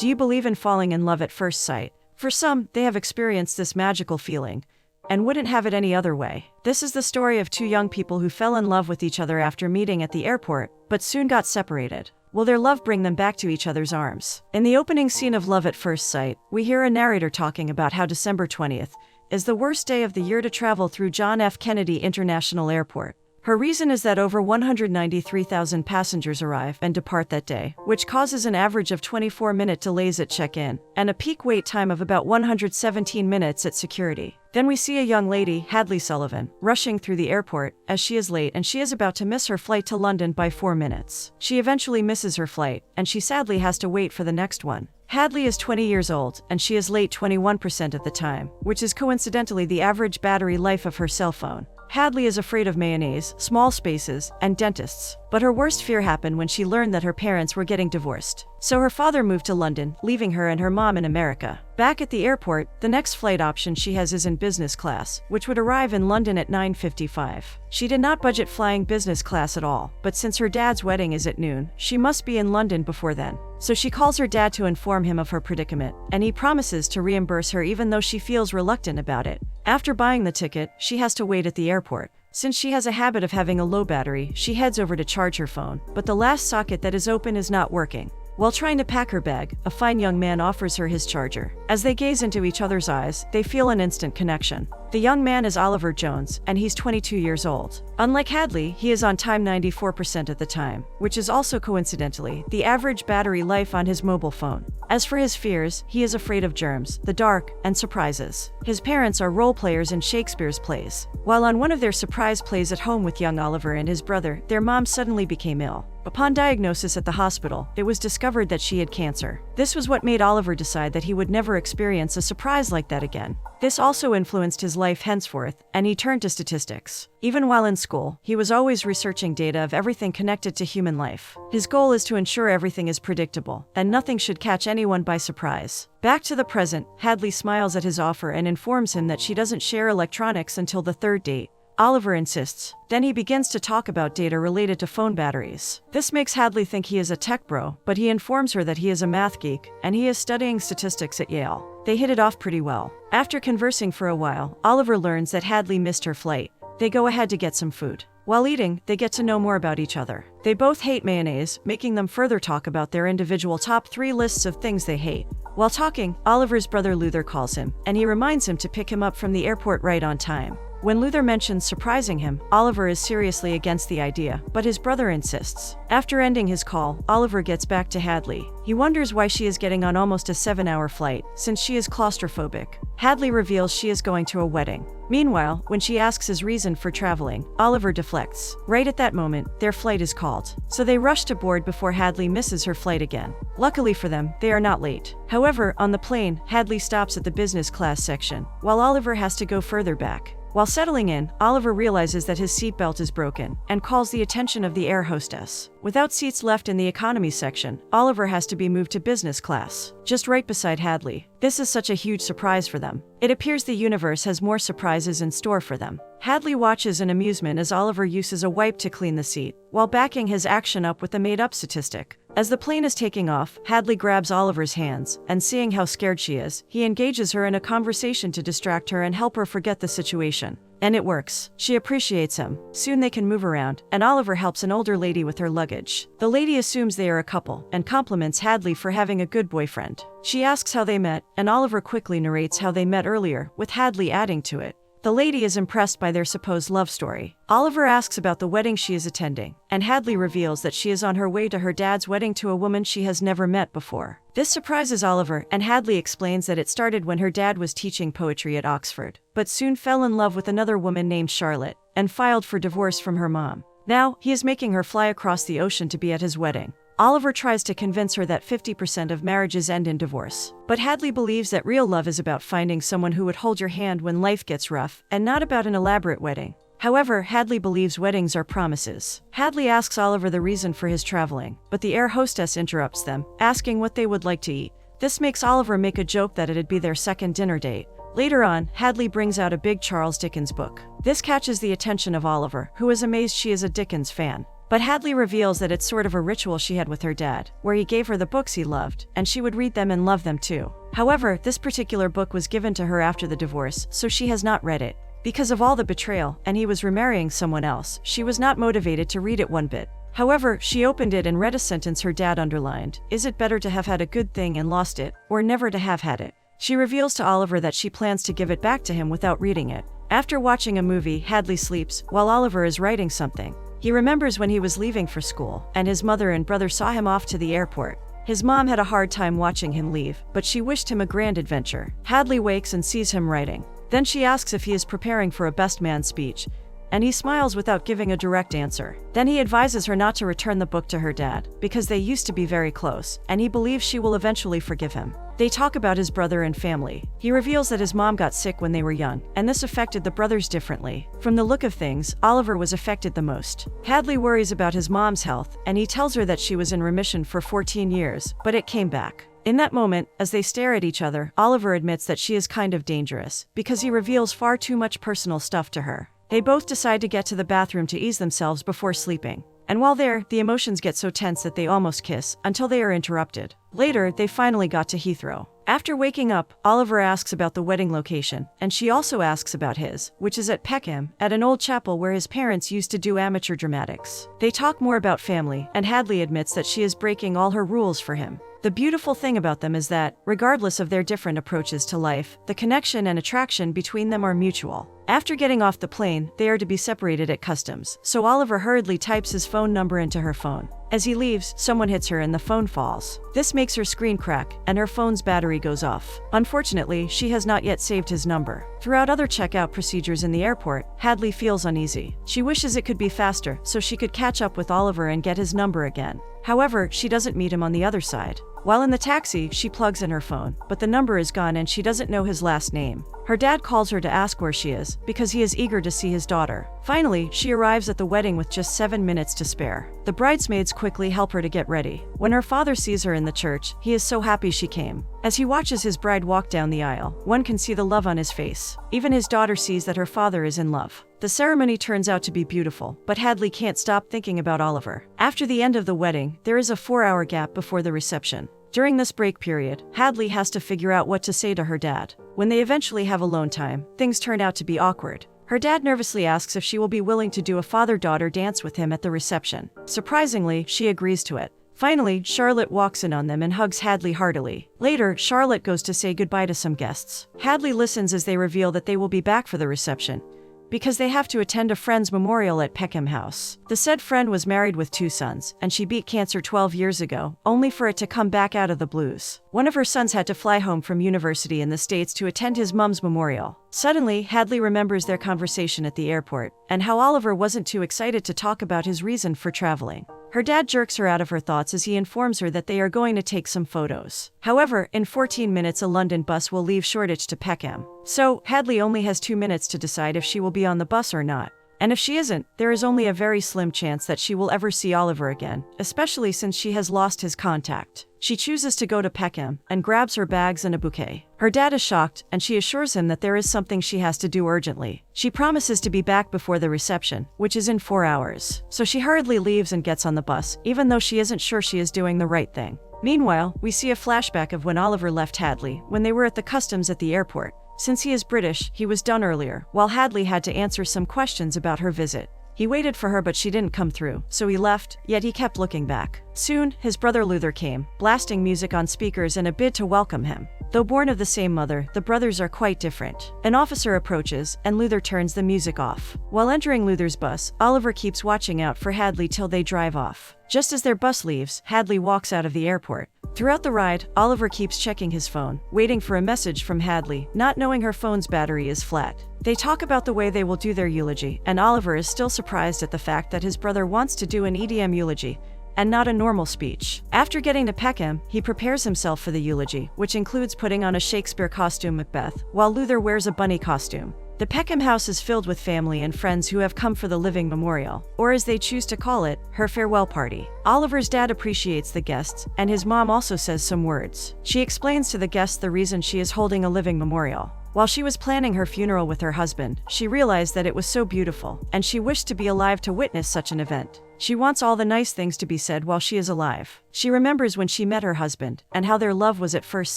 Do you believe in falling in love at first sight? For some, they have experienced this magical feeling and wouldn't have it any other way. This is the story of two young people who fell in love with each other after meeting at the airport, but soon got separated. Will their love bring them back to each other's arms? In the opening scene of Love at First Sight, we hear a narrator talking about how December 20th is the worst day of the year to travel through John F. Kennedy International Airport. Her reason is that over 193,000 passengers arrive and depart that day, which causes an average of 24-minute delays at check-in, and a peak wait time of about 117 minutes at security. Then we see a young lady, Hadley Sullivan, rushing through the airport, as she is late and she is about to miss her flight to London by 4 minutes. She eventually misses her flight, and she sadly has to wait for the next one. Hadley is 20 years old, and she is late 21% of the time, which is coincidentally the average battery life of her cell phone. Hadley is afraid of mayonnaise, small spaces, and dentists, but her worst fear happened when she learned that her parents were getting divorced. So her father moved to London, leaving her and her mom in America. Back at the airport, the next flight option she has is in business class, which would arrive in London at 9:55. She did not budget flying business class at all, but since her dad's wedding is at noon, she must be in London before then. So she calls her dad to inform him of her predicament, and he promises to reimburse her even though she feels reluctant about it. After buying the ticket, she has to wait at the airport. Since she has a habit of having a low battery, she heads over to charge her phone, but the last socket that is open is not working. While trying to pack her bag, a fine young man offers her his charger. As they gaze into each other's eyes, they feel an instant connection. The young man is Oliver Jones, and he's 22 years old. Unlike Hadley, he is on time 94% of the time, which is also coincidentally the average battery life on his mobile phone. As for his fears, he is afraid of germs, the dark, and surprises. His parents are role players in Shakespeare's plays. While on one of their surprise plays at home with young Oliver and his brother, their mom suddenly became ill. Upon diagnosis at the hospital, it was discovered that she had cancer. This was what made Oliver decide that he would never experience a surprise like that again. This also influenced his life henceforth, and he turned to statistics. Even while in school, he was always researching data of everything connected to human life. His goal is to ensure everything is predictable, and nothing should catch anyone by surprise. Back to the present, Hadley smiles at his offer and informs him that she doesn't share electronics until the third date. Oliver insists. Then he begins to talk about data related to phone batteries. This makes Hadley think he is a tech bro, but he informs her that he is a math geek, and he is studying statistics at Yale. They hit it off pretty well. After conversing for a while, Oliver learns that Hadley missed her flight. They go ahead to get some food. While eating, they get to know more about each other. They both hate mayonnaise, making them further talk about their individual top 3 lists of things they hate. While talking, Oliver's brother Luther calls him, and he reminds him to pick him up from the airport right on time. When Luther mentions surprising him, Oliver is seriously against the idea, but his brother insists. After ending his call, Oliver gets back to Hadley. He wonders why she is getting on almost a 7-hour flight, since she is claustrophobic. Hadley reveals she is going to a wedding. Meanwhile, when she asks his reason for traveling, Oliver deflects. Right at that moment, their flight is called. So they rush to board before Hadley misses her flight again. Luckily for them, they are not late. However, on the plane, Hadley stops at the business class section, while Oliver has to go further back. While settling in, Oliver realizes that his seatbelt is broken and calls the attention of the air hostess. Without seats left in the economy section, Oliver has to be moved to business class, just right beside Hadley. This is such a huge surprise for them. It appears the universe has more surprises in store for them. Hadley watches in amusement as Oliver uses a wipe to clean the seat, while backing his action up with a made-up statistic. As the plane is taking off, Hadley grabs Oliver's hands, and seeing how scared she is, he engages her in a conversation to distract her and help her forget the situation. And it works. She appreciates him. Soon they can move around, and Oliver helps an older lady with her luggage. The lady assumes they are a couple, and compliments Hadley for having a good boyfriend. She asks how they met, and Oliver quickly narrates how they met earlier, with Hadley adding to it. The lady is impressed by their supposed love story. Oliver asks about the wedding she is attending, and Hadley reveals that she is on her way to her dad's wedding to a woman she has never met before. This surprises Oliver, and Hadley explains that it started when her dad was teaching poetry at Oxford, but soon fell in love with another woman named Charlotte, and filed for divorce from her mom. Now, he is making her fly across the ocean to be at his wedding. Oliver tries to convince her that 50% of marriages end in divorce. But Hadley believes that real love is about finding someone who would hold your hand when life gets rough, and not about an elaborate wedding. However, Hadley believes weddings are promises. Hadley asks Oliver the reason for his traveling, but the air hostess interrupts them, asking what they would like to eat. This makes Oliver make a joke that it'd be their second dinner date. Later on, Hadley brings out a big Charles Dickens book. This catches the attention of Oliver, who is amazed she is a Dickens fan. But Hadley reveals that it's sort of a ritual she had with her dad, where he gave her the books he loved, and she would read them and love them too. However, this particular book was given to her after the divorce, so she has not read it. Because of all the betrayal, and he was remarrying someone else, she was not motivated to read it one bit. However, she opened it and read a sentence her dad underlined. Is it better to have had a good thing and lost it, or never to have had it? She reveals to Oliver that she plans to give it back to him without reading it. After watching a movie, Hadley sleeps, while Oliver is writing something. He remembers when he was leaving for school, and his mother and brother saw him off to the airport. His mom had a hard time watching him leave, but she wished him a grand adventure. Hadley wakes and sees him writing. Then she asks if he is preparing for a best man speech, and he smiles without giving a direct answer. Then he advises her not to return the book to her dad, because they used to be very close, and he believes she will eventually forgive him. They talk about his brother and family. He reveals that his mom got sick when they were young, and this affected the brothers differently. From the look of things, Oliver was affected the most. Hadley worries about his mom's health, and he tells her that she was in remission for 14 years, but it came back. In that moment, as they stare at each other, Oliver admits that she is kind of dangerous, because he reveals far too much personal stuff to her. They both decide to get to the bathroom to ease themselves before sleeping. And while there, the emotions get so tense that they almost kiss, until they are interrupted. Later, they finally got to Heathrow. After waking up, Oliver asks about the wedding location, and she also asks about his, which is at Peckham, at an old chapel where his parents used to do amateur dramatics. They talk more about family, and Hadley admits that she is breaking all her rules for him. The beautiful thing about them is that, regardless of their different approaches to life, the connection and attraction between them are mutual. After getting off the plane, they are to be separated at customs, so Oliver hurriedly types his phone number into her phone. As he leaves, someone hits her and the phone falls. This makes her screen crack, and her phone's battery goes off. Unfortunately, she has not yet saved his number. Throughout other checkout procedures in the airport, Hadley feels uneasy. She wishes it could be faster, so she could catch up with Oliver and get his number again. However, she doesn't meet him on the other side. While in the taxi, she plugs in her phone, but the number is gone and she doesn't know his last name. Her dad calls her to ask where she is, because he is eager to see his daughter. Finally, she arrives at the wedding with just 7 minutes to spare. The bridesmaids quickly help her to get ready. When her father sees her in the church, he is so happy she came. As he watches his bride walk down the aisle, one can see the love on his face. Even his daughter sees that her father is in love. The ceremony turns out to be beautiful, but Hadley can't stop thinking about Oliver. After the end of the wedding, there is a 4-hour gap before the reception. During this break period, Hadley has to figure out what to say to her dad. When they eventually have alone time, things turn out to be awkward. Her dad nervously asks if she will be willing to do a father-daughter dance with him at the reception. Surprisingly, she agrees to it. Finally, Charlotte walks in on them and hugs Hadley heartily. Later, Charlotte goes to say goodbye to some guests. Hadley listens as they reveal that they will be back for the reception, because they have to attend a friend's memorial at Peckham House. The said friend was married with 2 sons, and she beat cancer 12 years ago, only for it to come back out of the blues. One of her sons had to fly home from university in the States to attend his mom's memorial. Suddenly, Hadley remembers their conversation at the airport, and how Oliver wasn't too excited to talk about his reason for traveling. Her dad jerks her out of her thoughts as he informs her that they are going to take some photos. However, in 14 minutes a London bus will leave Shoreditch to Peckham. So, Hadley only has 2 minutes to decide if she will be on the bus or not. And if she isn't, there is only a very slim chance that she will ever see Oliver again, especially since she has lost his contact. She chooses to go to Peckham, and grabs her bags and a bouquet. Her dad is shocked, and she assures him that there is something she has to do urgently. She promises to be back before the reception, which is in 4 hours. So she hurriedly leaves and gets on the bus, even though she isn't sure she is doing the right thing. Meanwhile, we see a flashback of when Oliver left Hadley, when they were at the customs at the airport. Since he is British, he was done earlier, while Hadley had to answer some questions about her visit. He waited for her but she didn't come through, so he left, yet he kept looking back. Soon, his brother Luther came, blasting music on speakers in a bid to welcome him. Though born of the same mother, the brothers are quite different. An officer approaches, and Luther turns the music off. While entering Luther's bus, Oliver keeps watching out for Hadley till they drive off. Just as their bus leaves, Hadley walks out of the airport. Throughout the ride, Oliver keeps checking his phone, waiting for a message from Hadley, not knowing her phone's battery is flat. They talk about the way they will do their eulogy, and Oliver is still surprised at the fact that his brother wants to do an EDM eulogy, and not a normal speech. After getting to Peckham, he prepares himself for the eulogy, which includes putting on a Shakespeare costume Macbeth, while Luther wears a bunny costume. The Peckham house is filled with family and friends who have come for the living memorial, or as they choose to call it, her farewell party. Oliver's dad appreciates the guests, and his mom also says some words. She explains to the guests the reason she is holding a living memorial. While she was planning her funeral with her husband, she realized that it was so beautiful, and she wished to be alive to witness such an event. She wants all the nice things to be said while she is alive. She remembers when she met her husband, and how their love was at first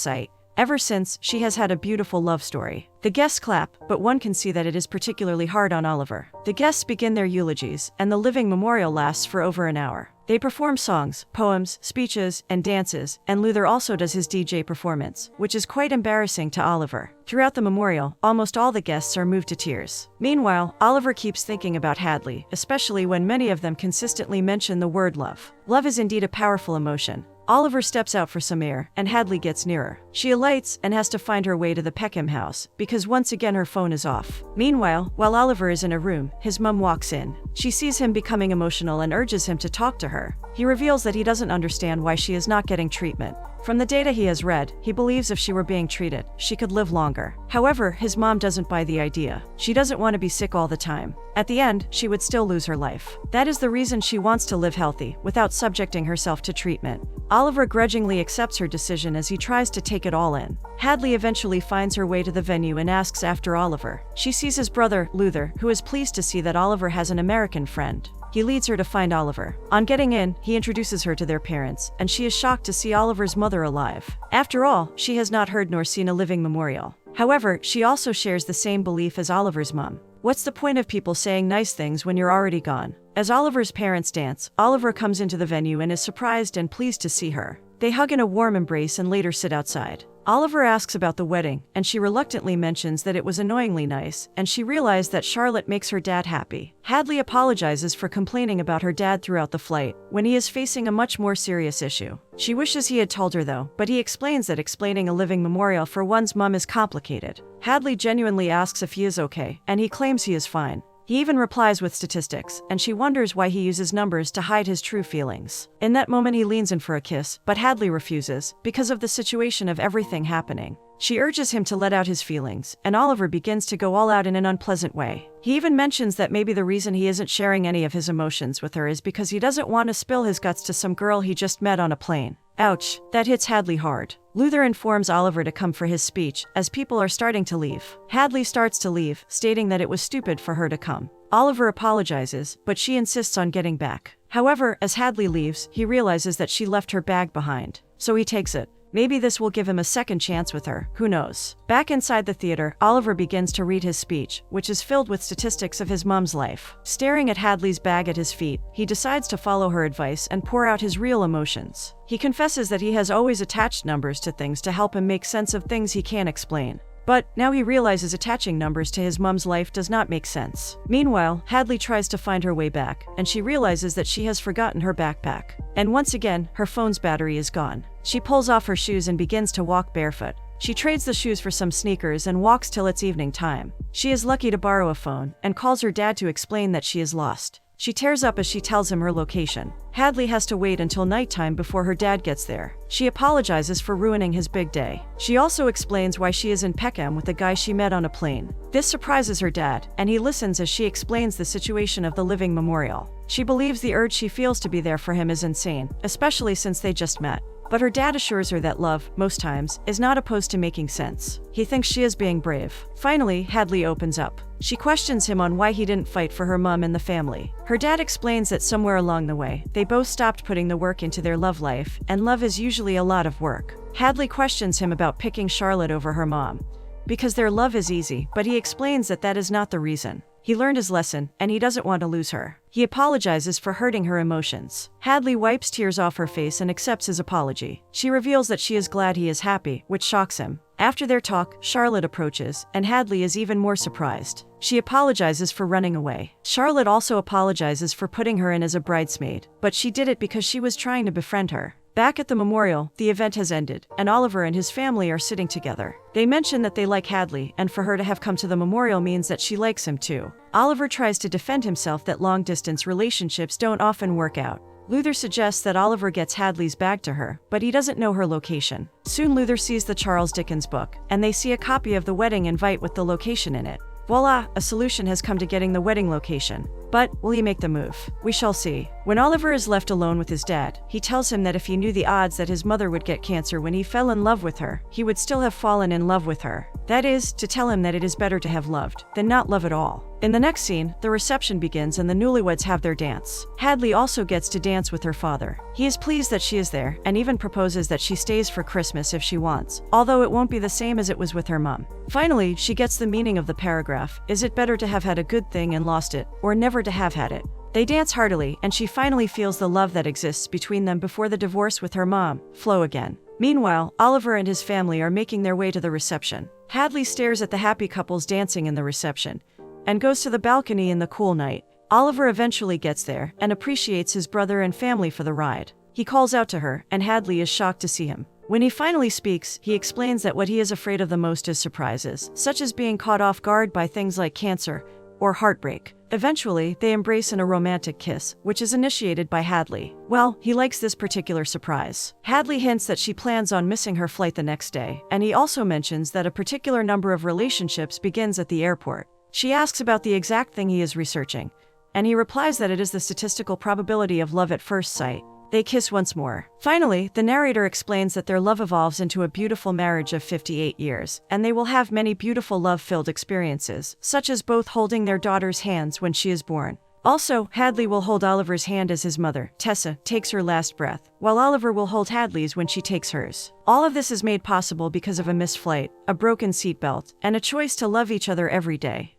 sight. Ever since, she has had a beautiful love story. The guests clap, but one can see that it is particularly hard on Oliver. The guests begin their eulogies, and the living memorial lasts for over an hour. They perform songs, poems, speeches, and dances, and Luther also does his DJ performance, which is quite embarrassing to Oliver. Throughout the memorial, almost all the guests are moved to tears. Meanwhile, Oliver keeps thinking about Hadley, especially when many of them consistently mention the word love. Love is indeed a powerful emotion. Oliver steps out for some air, and Hadley gets nearer. She alights and has to find her way to the Peckham house, because once again her phone is off. Meanwhile, while Oliver is in a room, his mum walks in. She sees him becoming emotional and urges him to talk to her. He reveals that he doesn't understand why she is not getting treatment. From the data he has read, he believes if she were being treated, she could live longer. However, his mom doesn't buy the idea. She doesn't want to be sick all the time. At the end, she would still lose her life. That is the reason she wants to live healthy, without subjecting herself to treatment. Oliver grudgingly accepts her decision as he tries to take it all in. Hadley eventually finds her way to the venue and asks after Oliver. She sees his brother, Luther, who is pleased to see that Oliver has an American friend. He leads her to find Oliver. On getting in, he introduces her to their parents, and she is shocked to see Oliver's mother alive. After all, she has not heard nor seen a living memorial. However, she also shares the same belief as Oliver's mom. What's the point of people saying nice things when you're already gone? As Oliver's parents dance, Oliver comes into the venue and is surprised and pleased to see her. They hug in a warm embrace and later sit outside. Oliver asks about the wedding, and she reluctantly mentions that it was annoyingly nice, and she realized that Charlotte makes her dad happy. Hadley apologizes for complaining about her dad throughout the flight, when he is facing a much more serious issue. She wishes he had told her though, but he explains that explaining a living memorial for one's mum is complicated. Hadley genuinely asks if he is okay, and he claims he is fine. He even replies with statistics, and she wonders why he uses numbers to hide his true feelings. In that moment he leans in for a kiss, but Hadley refuses, because of the situation of everything happening. She urges him to let out his feelings, and Oliver begins to go all out in an unpleasant way. He even mentions that maybe the reason he isn't sharing any of his emotions with her is because he doesn't want to spill his guts to some girl he just met on a plane. Ouch, that hits Hadley hard. Luther informs Oliver to come for his speech, as people are starting to leave. Hadley starts to leave, stating that it was stupid for her to come. Oliver apologizes, but she insists on getting back. However, as Hadley leaves, he realizes that she left her bag behind. So he takes it. Maybe this will give him a second chance with her, who knows? Back inside the theater, Oliver begins to read his speech, which is filled with statistics of his mom's life. Staring at Hadley's bag at his feet, he decides to follow her advice and pour out his real emotions. He confesses that he has always attached numbers to things to help him make sense of things he can't explain. But now he realizes attaching numbers to his mom's life does not make sense. Meanwhile, Hadley tries to find her way back, and she realizes that she has forgotten her backpack. And once again, her phone's battery is gone. She pulls off her shoes and begins to walk barefoot. She trades the shoes for some sneakers and walks till it's evening time. She is lucky to borrow a phone, and calls her dad to explain that she is lost. She tears up as she tells him her location. Hadley has to wait until nighttime before her dad gets there. She apologizes for ruining his big day. She also explains why she is in Peckham with the guy she met on a plane. This surprises her dad, and he listens as she explains the situation of the living memorial. She believes the urge she feels to be there for him is insane, especially since they just met. But her dad assures her that love, most times, is not opposed to making sense. He thinks she is being brave. Finally, Hadley opens up. She questions him on why he didn't fight for her mom and the family. Her dad explains that somewhere along the way, they both stopped putting the work into their love life, and love is usually a lot of work. Hadley questions him about picking Charlotte over her mom, because their love is easy, but he explains that that is not the reason. He learned his lesson, and he doesn't want to lose her. He apologizes for hurting her emotions. Hadley wipes tears off her face and accepts his apology. She reveals that she is glad he is happy, which shocks him. After their talk, Charlotte approaches, and Hadley is even more surprised. She apologizes for running away. Charlotte also apologizes for putting her in as a bridesmaid, but she did it because she was trying to befriend her. Back at the memorial, the event has ended, and Oliver and his family are sitting together. They mention that they like Hadley, and for her to have come to the memorial means that she likes him too. Oliver tries to defend himself that long-distance relationships don't often work out. Luther suggests that Oliver gets Hadley's bag to her, but he doesn't know her location. Soon Luther sees the Charles Dickens book, and they see a copy of the wedding invite with the location in it. Voila, a solution has come to getting the wedding location. But will he make the move? We shall see. When Oliver is left alone with his dad, he tells him that if he knew the odds that his mother would get cancer when he fell in love with her, he would still have fallen in love with her. That is, to tell him that it is better to have loved than not love at all. In the next scene, the reception begins and the newlyweds have their dance. Hadley also gets to dance with her father. He is pleased that she is there and even proposes that she stays for Christmas if she wants, although it won't be the same as it was with her mom. Finally, she gets the meaning of the paragraph: is it better to have had a good thing and lost it, or never to have had it? They dance heartily, and she finally feels the love that exists between them before the divorce with her mom flow again. Meanwhile, Oliver and his family are making their way to the reception. Hadley stares at the happy couples dancing in the reception and goes to the balcony in the cool night. Oliver eventually gets there and appreciates his brother and family for the ride. He calls out to her, and Hadley is shocked to see him. When he finally speaks, he explains that what he is afraid of the most is surprises, such as being caught off guard by things like cancer or heartbreak. Eventually, they embrace in a romantic kiss, which is initiated by Hadley. Well, he likes this particular surprise. Hadley hints that she plans on missing her flight the next day, and he also mentions that a particular number of relationships begins at the airport. She asks about the exact thing he is researching, and he replies that it is the statistical probability of love at first sight. They kiss once more. Finally, the narrator explains that their love evolves into a beautiful marriage of 58 years, and they will have many beautiful love-filled experiences, such as both holding their daughter's hands when she is born. Also, Hadley will hold Oliver's hand as his mother, Tessa, takes her last breath, while Oliver will hold Hadley's when she takes hers. All of this is made possible because of a missed flight, a broken seatbelt, and a choice to love each other every day.